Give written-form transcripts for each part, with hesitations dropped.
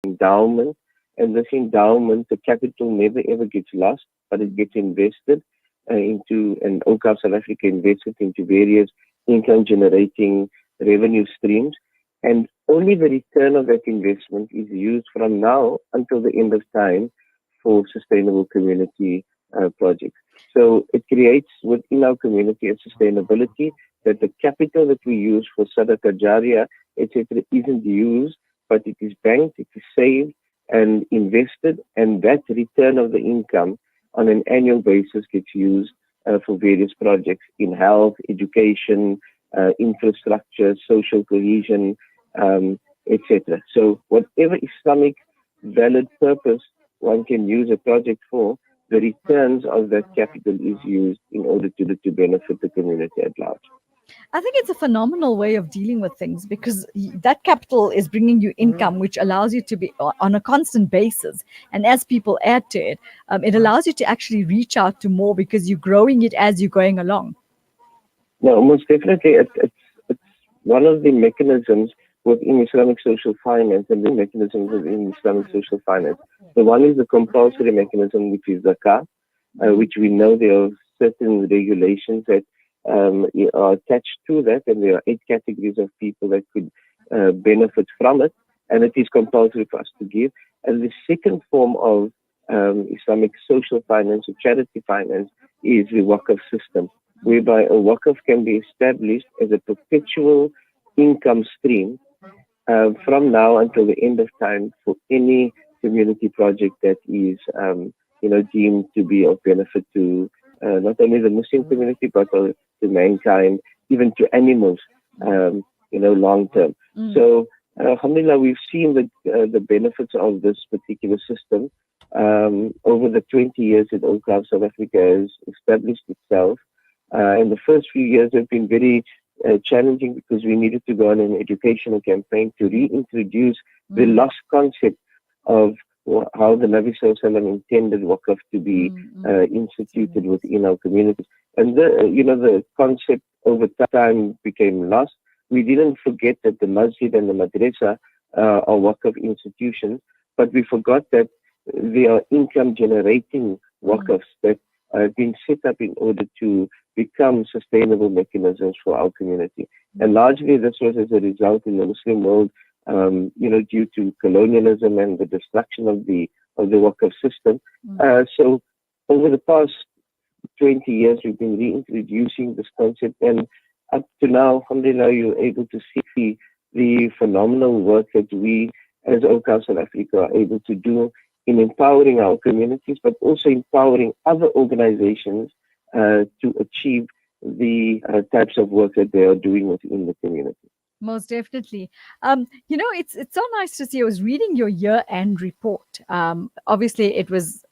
endowment, and this endowment, the capital never ever gets lost, but it gets invested and Awqaf South Africa invested into various income generating revenue streams, and only the return of that investment is used from now until the end of time for sustainable community projects. So it creates within our community a sustainability that the capital that we use for Sadaqah Jariyah, etc., isn't used, but it is banked, it is saved and invested, and that return of the income on an annual basis gets used for various projects in health, education, infrastructure, social cohesion, etc. So whatever Islamic valid purpose one can use a project for, the returns of that capital is used in order to benefit the community at large. I think it's a phenomenal way of dealing with things because that capital is bringing you income, which allows you to be on a constant basis. And as people add to it, it allows you to actually reach out to more because you're growing it as you're going along. No, most definitely. It's one of the mechanisms within Islamic social finance, and the mechanisms within Islamic social finance. The one is the compulsory mechanism, which is zakah, which we know there are certain regulations that are attached to that, and there are 8 categories of people that could benefit from it, and it is compulsory for us to give. And the second form of Islamic social finance or charity finance is the Waqf system, whereby a Waqf can be established as a perpetual income stream from now until the end of time for any community project that is deemed to be of benefit to not only the Muslim community but to mankind, even to animals, long term. So, alhamdulillah, we've seen the benefits of this particular system over the 20 years that Awqaf South Africa has established itself. And the first few years have been very challenging because we needed to go on an educational campaign to reintroduce the lost concept of how the Nabi Sallallahu Alaihi Wasallam intended Waqf to be instituted within our communities. And the concept over time became lost. We didn't forget that the masjid and the madrasa are Waqf institutions, but we forgot that they are income generating Waqfs that have been set up in order to become sustainable mechanisms for our community. And largely this was as a result in the Muslim world, due to colonialism and the destruction of the Waqf system. So over the past 20 years, we've been reintroducing this concept, and up to now, alhamdulillah, you're able to see the phenomenal work that we as Awqaf South Africa are able to do in empowering our communities, but also empowering other organizations to achieve the types of work that they are doing within the community. Most definitely. It's so nice to see. I was reading your year-end report. Obviously, it was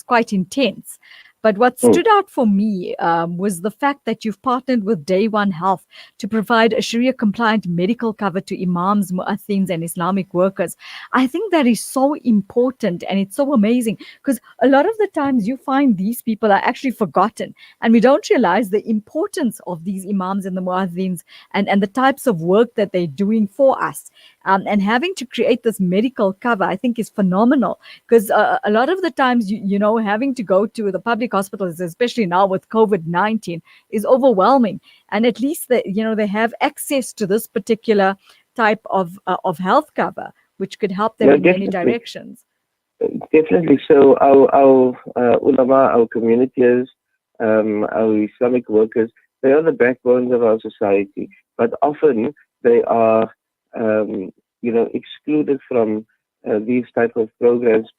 quite intense. But what stood out for me was the fact that you've partnered with Day One Health to provide a Sharia-compliant medical cover to imams, muathins, and Islamic workers. I think that is so important, and it's so amazing because a lot of the times you find these people are actually forgotten, and we don't realize the importance of these imams and the muathins and the types of work that they're doing for us. And having to create this medical cover, I think, is phenomenal because a lot of the times, having to go to the public hospitals, especially now with COVID-19, is overwhelming. And at least they have access to this particular type of health cover, which could help them in many directions. Definitely. So our ulama, our communities, our Islamic workers, they are the backbones of our society. But often they are excluded from these type of programs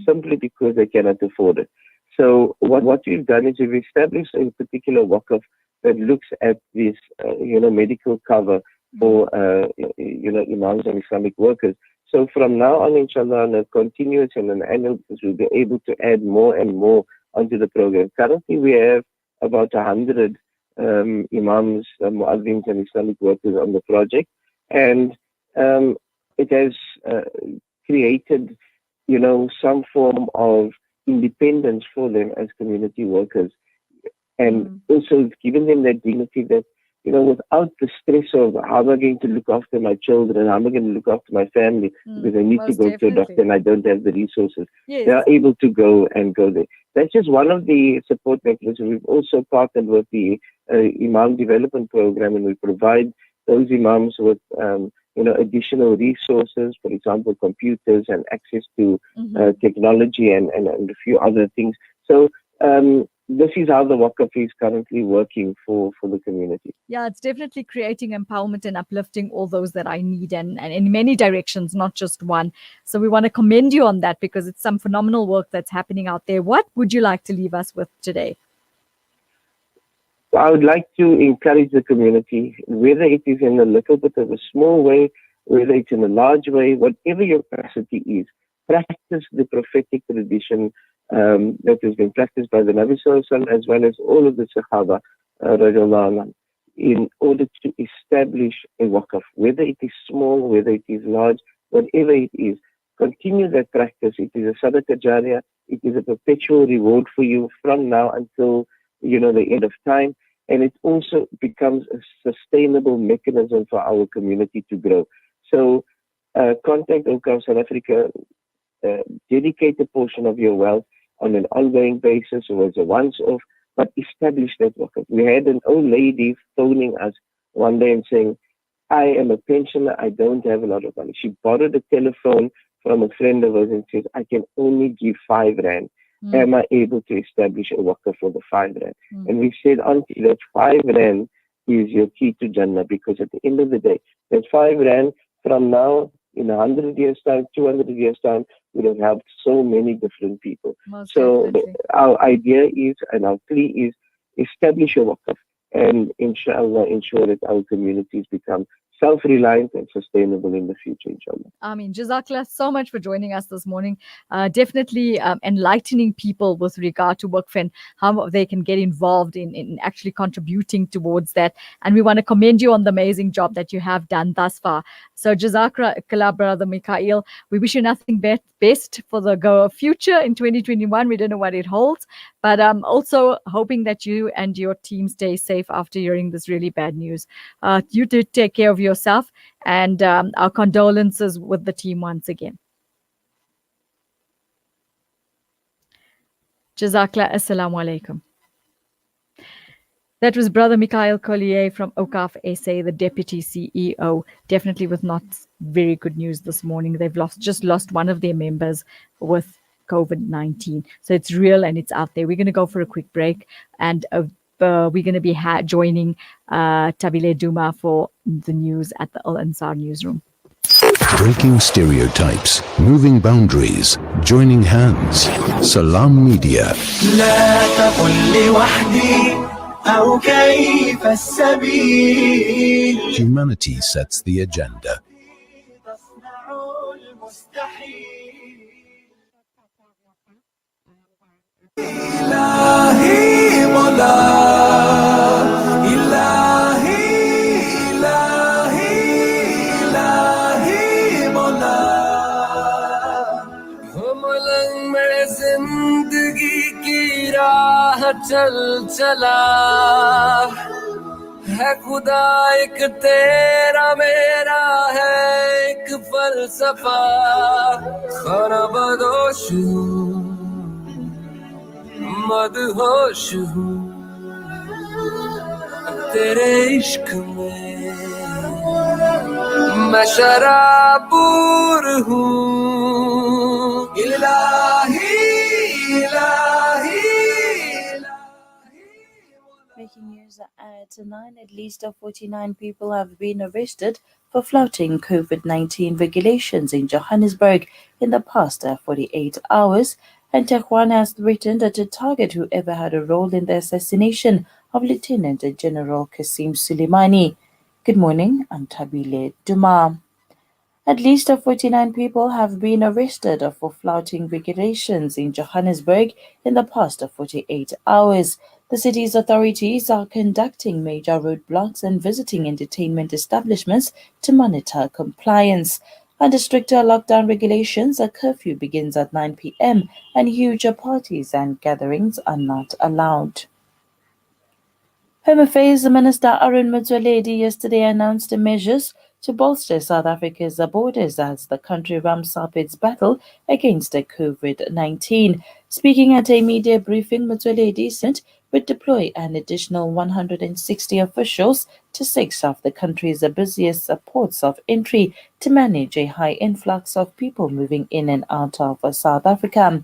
simply because they cannot afford it. So what we've done is we've established a particular Waqf that looks at this, medical cover for, imams and Islamic workers. So from now on, inshallah, on a continuous and an annual basis, we'll be able to add more and more onto the program. Currently, we have about 100 imams, muazzins, and Islamic workers on the project. And it has created, some form of independence for them as community workers, and also given them that dignity that without the stress of how am I going to look after my children, how am I going to look after my family, because I need to Most go to a definitely. doctor and I don't have the resources. They Yes. are able to go there. That's just one of the support mechanisms. We've also partnered with the Imam Development Program, and we provide those imams with additional resources, for example, computers and access to technology and a few other things. So this is how the Waqf is currently working for the community. Yeah, it's definitely creating empowerment and uplifting all those that I need, and in many directions, not just one. So we want to commend you on that, because it's some phenomenal work that's happening out there. What would you like to leave us with today? So I would like to encourage the community, whether it is in a little bit of a small way, whether it's in a large way, whatever your capacity is, practice the prophetic tradition that has been practiced by the Nabi Sallallahu Alaihi Wasallam as well as all of the Sahaba, radiallahu anhum, in order to establish a waqf, whether it is small, whether it is large, whatever it is. Continue that practice. It is a sadaqah jariyah. It is a perpetual reward for you from now until the end of time, and it also becomes a sustainable mechanism for our community to grow. So, contact Awqaf South Africa, dedicate a portion of your wealth on an ongoing basis or as a once-off, but establish that waqf. We had an old lady phoning us one day and saying, I am a pensioner, I don't have a lot of money. She borrowed a telephone from a friend of hers and says, I can only give 5 rand. Am I able to establish a waqf for the 5 rand? And we said, Auntie, that 5 rand is your key to Jannah, because at the end of the day, that 5 rand from now, in 100 years' time, 200 years' time, would have helped so many different people. Most So definitely. our idea is, and our plea is, establish a waqf and inshallah ensure that our communities become self-reliant and sustainable in the future, inshallah. Jazakallah so much for joining us this morning. Definitely enlightening people with regard to Waqf and how they can get involved in actually contributing towards that. And we want to commend you on the amazing job that you have done thus far. So Jazakallah, brother Mickaeel. We wish you nothing best for the future in 2021. We don't know what it holds, but also hoping that you and your team stay safe after hearing this really bad news. You do take care of yourself, and our condolences with the team once again. Jazakallah. Assalamu alaikum. That was Brother Mickaeel Collier from Awqaf SA, the Deputy CEO. Definitely with not very good news this morning. They've just lost one of their members with COVID-19. So it's real and it's out there. We're going to go for a quick break, and we're going to be joining Tabile Duma for the news at the Al Ansar newsroom. Breaking stereotypes, moving boundaries, joining hands. Salam Media. لا تقل لوحدي أو كيف السبيل. Humanity sets the agenda. تصنع المستحيل. إلهي مولا إلهي إلهي إلهي مولا मलंग में जिंदगी की राह चल चला है खुदा एक तेरा मेरा है एक फलसफा खाना बदोश हूँ मदहोश हूँ तेरे इश्क में मैं शराबूर हूँ इलाही इलाही Breaking news at 9, at least 49 people have been arrested for flouting COVID-19 regulations in Johannesburg in the past 48 hours, and Tehran has threatened to target whoever had a role in the assassination of Lieutenant General Qasim Soleimani. Good morning, I'm Tabile Duma. At least 49 people have been arrested for flouting regulations in Johannesburg in the past 48 hours. The city's authorities are conducting major roadblocks and visiting entertainment establishments to monitor compliance. Under stricter lockdown regulations, a curfew begins at 9 p.m. and huge parties and gatherings are not allowed. Home Affairs Minister Arun Motsoaledi yesterday announced the measures to bolster South Africa's borders as the country ramps up its battle against the COVID-19. Speaking at a media briefing, Motsoaledi said would deploy an additional 160 officials to 6 of the country's busiest ports of entry to manage a high influx of people moving in and out of South Africa.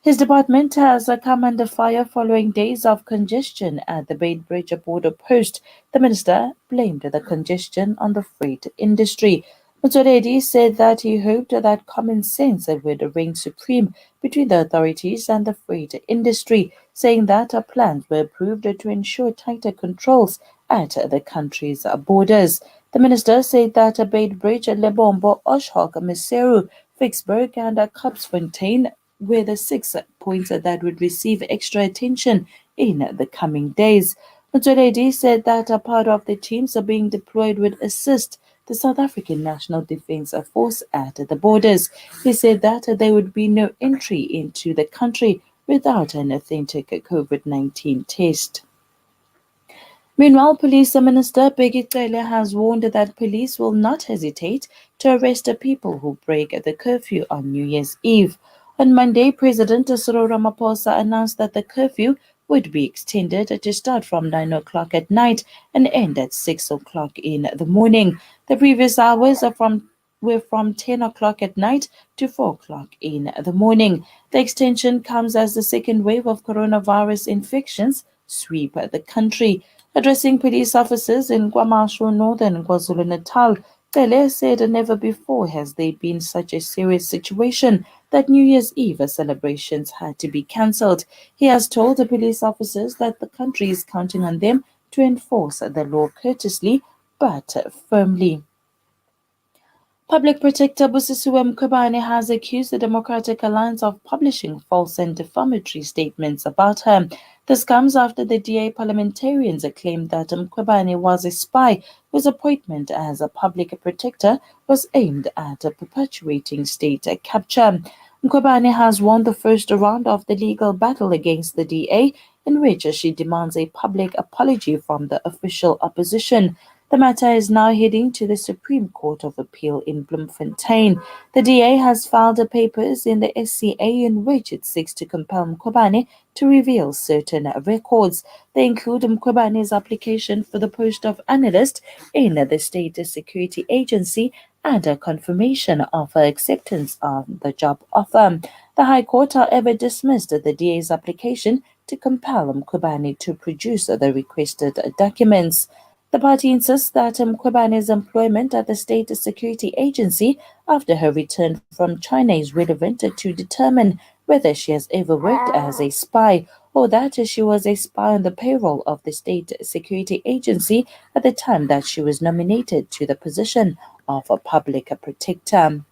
His department has come under fire following days of congestion at the Beitbridge border post. The minister blamed the congestion on the freight industry. Motsoaledi said that he hoped that common sense would reign supreme between the authorities and the freight industry, saying that plans were approved to ensure tighter controls at the country's borders. The minister said that Beitbridge, Lebombo, Oshok, Maseru, Vicksburg, and Kapsfontein were the 6 points that would receive extra attention in the coming days. Motsoaledi said that a part of the teams are being deployed would assist the South African National Defence Force at the borders. He said that there would be no entry into the country without an authentic COVID-19 test. Meanwhile, Police Minister Mickaeel Collier has warned that police will not hesitate to arrest people who break the curfew on New Year's Eve. On Monday, President Cyril Ramaphosa announced that the curfew would be extended to start from 9 o'clock at night and end at 6 o'clock in the morning. The previous hours were from 10 o'clock at night to 4 o'clock in the morning. The extension comes as the second wave of coronavirus infections sweep the country. Addressing police officers in KwaMashu, northern KwaZulu-Natal, Collier said never before has there been such a serious situation that New Year's Eve celebrations had to be cancelled. He has told the police officers that the country is counting on them to enforce the law courteously but firmly. Public Protector Busisiwe Mkhwebane has accused the Democratic Alliance of publishing false and defamatory statements about her. This comes after the DA parliamentarians claimed that Mkhwebane was a spy whose appointment as a public protector was aimed at perpetuating state capture. Mkhwebane has won the first round of the legal battle against the DA, in which she demands a public apology from the official opposition. The matter is now heading to the Supreme Court of Appeal in Bloemfontein. The DA has filed papers in the SCA in which it seeks to compel Mkhwebane to reveal certain records. They include Mkhwebane's application for the post of analyst in the State Security Agency and a confirmation of her acceptance of the job offer. The High Court, however, dismissed the DA's application to compel Mkhwebane to produce the requested documents. The party insists that Mkhwebane's employment at the State Security Agency after her return from China is relevant to determine whether she has ever worked as a spy or that she was a spy on the payroll of the State Security Agency at the time that she was nominated to the position of a public protector.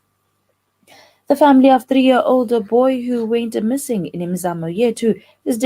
The family of 3-year-old boy who went missing in Imzamo Yetu is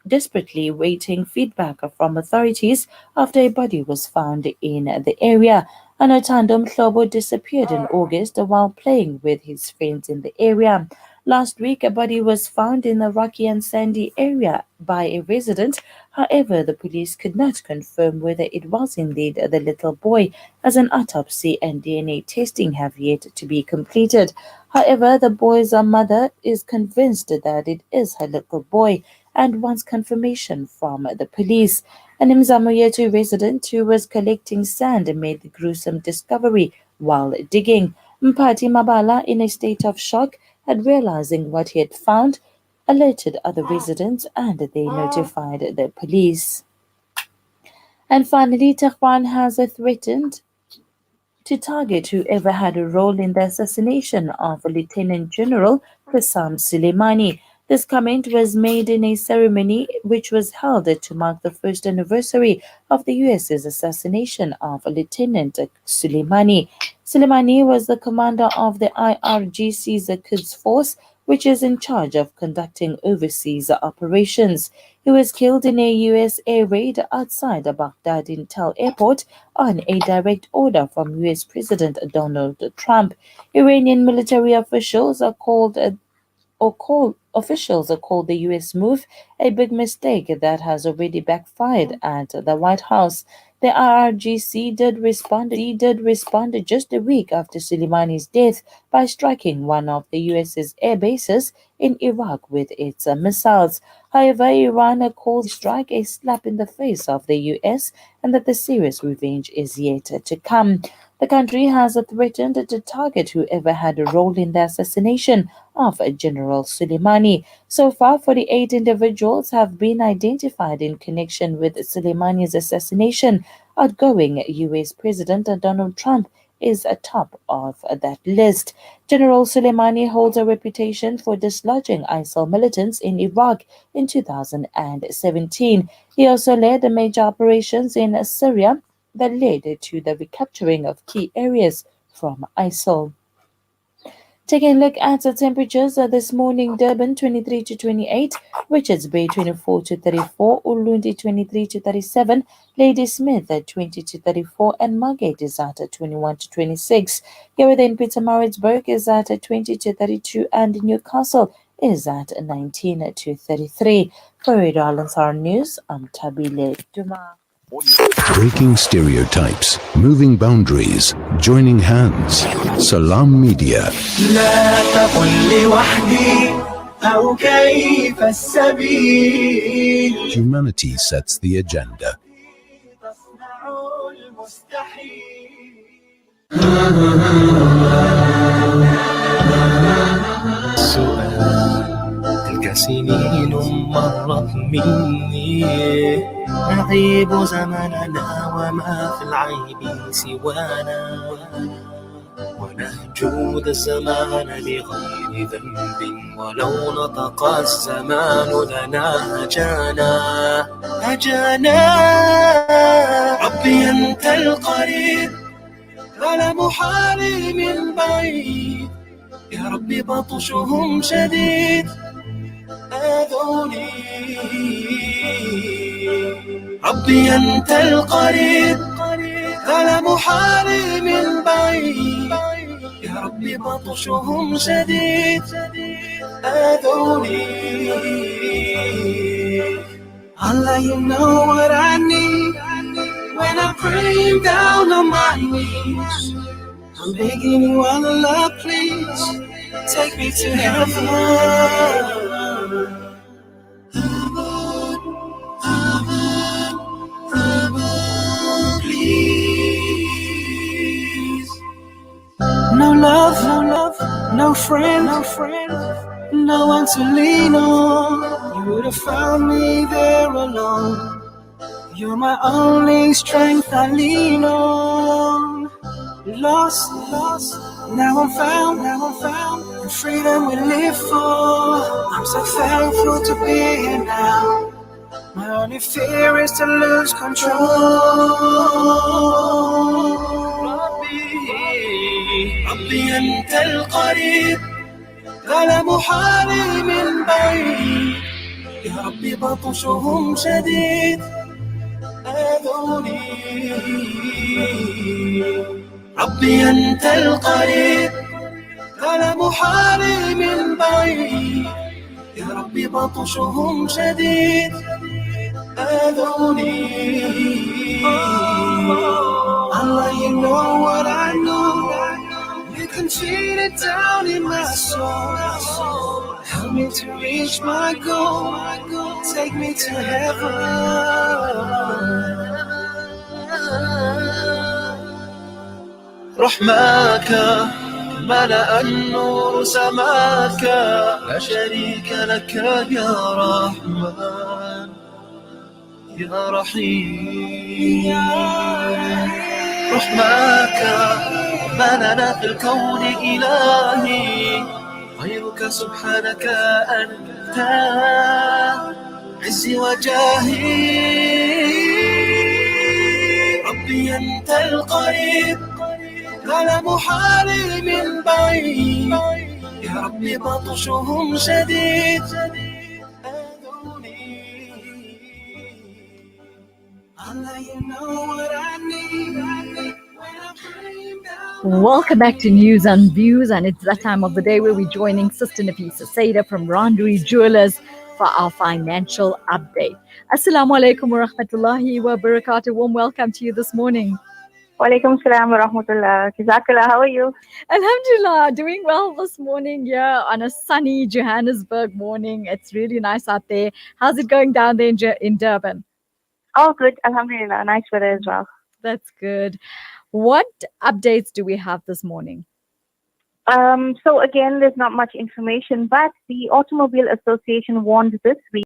desperately waiting feedback from authorities after a body was found in the area. Anotando Mhlobo disappeared in August while playing with his friends in the area. Last week, a body was found in the rocky and sandy area by a resident. However, the police could not confirm whether it was indeed the little boy, as an autopsy and DNA testing have yet to be completed. However, the boy's mother is convinced that it is her little boy and wants confirmation from the police. An Imzamo Yetu resident who was collecting sand made the gruesome discovery while digging. Mpati Mabala, in a state of shock at realizing what he had found, alerted other residents and they notified the police. And finally, Tehran has threatened to target whoever had a role in the assassination of Lieutenant General Qassem Soleimani. This comment was made in a ceremony which was held to mark the first anniversary of the US's assassination of Lieutenant Soleimani. Soleimani was the commander of the IRGC's Quds Force, which is in charge of conducting overseas operations. He was killed in a U.S. air raid outside Baghdad Intel Airport on a direct order from U.S. President Donald Trump. Iranian military officials officials called the U.S. move a big mistake that has already backfired at the White House. The IRGC did respond just a week after Soleimani's death by striking one of the U.S.'s air bases in Iraq with its missiles. However, Iran calls the strike a slap in the face of the U.S. and that the serious revenge is yet to come. The country has threatened to target whoever had a role in the assassination of General Soleimani. So far, 48 individuals have been identified in connection with Soleimani's assassination. Outgoing U.S. President Donald Trump is atop of that list. General Soleimani holds a reputation for dislodging ISIL militants in Iraq in 2017. He also led the major operations in Syria that led to the recapturing of key areas from ISIL. Taking a look at the temperatures this morning: Durban 23 to 28, Richards Bay 24 to 34, Ulundi 23 to 37, Ladysmith at 20 to 34, and Margate is at 21 to 26. Here in Pietermaritzburg is at 20 to 32, and Newcastle is at 19 to 33. For Radio Alansar News, I'm Tabile Duma. Breaking stereotypes, moving boundaries, joining hands. Salam Media. لا تقل لوحدي أو كيف السبيل Humanity sets the agenda. تصنع المستحيل تلك سنين مرت مني نعيب زمننا وما في العيب سوانا ونهجود الزمان بغير ذنب ولو نطق الزمان لنا هجانا ربي أنت القريب على محالي من بعيد يا ربي بطشهم شديد آذوني ربي أنت القريب على محالي من بعيد يا ربي بطشهم شديد آذوني Allah, you know what I need when I'm praying down on my knees. I'm begging you, Allah, please take me to heaven. Please. No love, no friend, no one to lean on. You would have found me there alone. You're my only strength I lean on. Lost, now I'm found, and freedom we live for. I'm so thankful to be here now. My only fear is to lose control. ربي أنت القريب على محالي من بعيد يا ربي بطشهم شديد آذوني ربي أنت القريب على محالي من بعيد يا ربي بطشهم شديد آذوني Allah, you know what I know. You can feel it down in my soul. Help me to reach my goal. Take me to heaven. رحماك ملأ النور سماك لا شريك لك يا رحمن يا رحيم رحماك ما لنا في الكون إلهي غيرك سبحانك أنت عزي وجاهي ربي أنت القريب على محالي من بعيد يا ربي بطشهم شديد Allah, you know what I need when I'm praying down Welcome back to News and Views, and it's that time of the day where we're joining Sister Nafeesa Dangor from Randuri Jewelers for our financial update. Assalamu alaikum wa rahmatullahi wa barakatuh. Warm welcome to you this morning. Walaikum salam wa rahmatullah. Jazakallah, how are you? Alhamdulillah, doing well this morning here on a sunny Johannesburg morning. It's really nice out there. How's it going down there in Durban? Oh, good. Alhamdulillah. Nice weather as well. That's good. What updates do we have this morning? So again, there's not much information, but the Automobile Association warned this week